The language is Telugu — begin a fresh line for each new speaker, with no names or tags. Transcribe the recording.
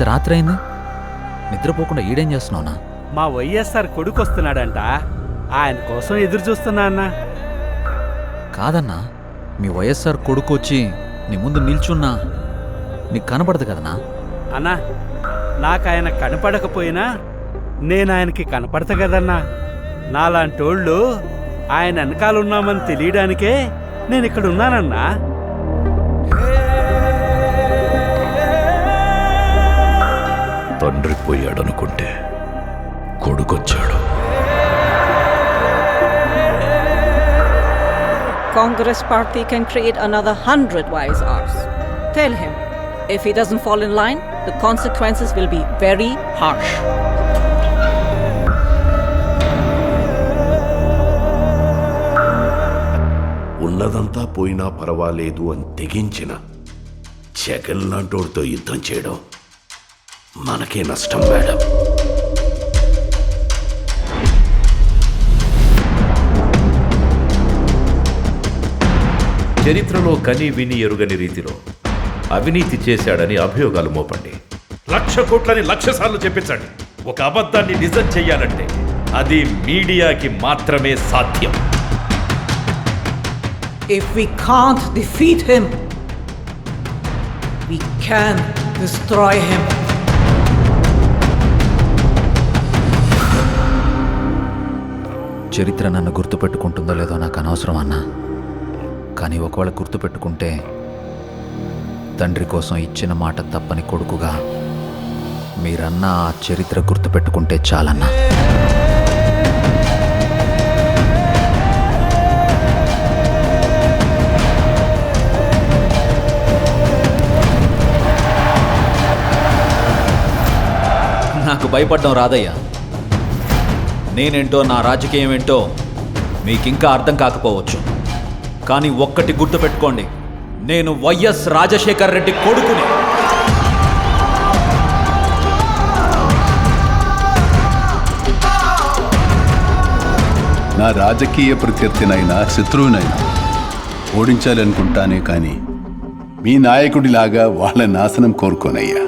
రాత్రి అయింది, నిద్రపోకుండా ఈడేం చేస్తున్నావునా?
మా వైఎస్ఆర్ కొడుకు వస్తున్నాడంట, ఆయన కోసం ఎదురు చూస్తున్నా అన్నా.
కాదన్నా, మీ వైఎస్ఆర్ కొడుకు వచ్చి నీ ముందు నిల్చున్నా నీకు కనపడదు కదనా?
అన్నా, నాకు ఆయన కనపడకపోయినా నేను ఆయనకి కనపడతా కదన్నా. నాలాంటోళ్ళు ఆయన వెనకాలన్నామని తెలియడానికే నేను ఇక్కడ ఉన్నానన్నా.
తండ్రి పోయాడనుకుంటే కొడుకొచ్చాడు.
Congress party can create another 100 YSRs. Tell him, if he doesn't fall in line, the consequences will be very harsh.
ఉన్నదంతా పోయినా పర్వాలేదు అని తెగించిన జగన్ లాంటోడితో యుద్ధం చేయడం మనకే నష్టం మేడం.
చరిత్రలో కని విని ఎరుగని రీతిలో అవినీతి చేశాడని అభియోగాలు మోపండి. 1,00,000 కోట్లని 1,00,000 సార్లు చెప్పించండి. ఒక అబద్ధాన్ని నిజం చెయ్యాలంటే అది మీడియాకి మాత్రమే సాధ్యం.
If we can't defeat him, we can destroy him.
చరిత్ర నన్ను గుర్తుపెట్టుకుంటుందో లేదో నాకు అనవసరం అన్నా, కానీ ఒకవేళ గుర్తుపెట్టుకుంటే తండ్రి కోసం ఇచ్చిన మాట తప్పని కొడుకుగా మీరన్నా ఆ చరిత్ర గుర్తుపెట్టుకుంటే చాలన్నా. నాకు భయపడడం రాదయ్యా. నేనేంటో, నా రాజకీయం ఏంటో మీకింకా అర్థం కాకపోవచ్చు, కానీ ఒక్కటి గుర్తుపెట్టుకోండి, నేను వైఎస్ రాజశేఖర్ రెడ్డి కొడుకుని.
నా రాజకీయ ప్రత్యర్థినైనా శత్రువునైనా ఓడించాలనుకుంటానే కానీ మీ నాయకుడిలాగా వాళ్ళ నాశనం కోరుకోనయ్యా.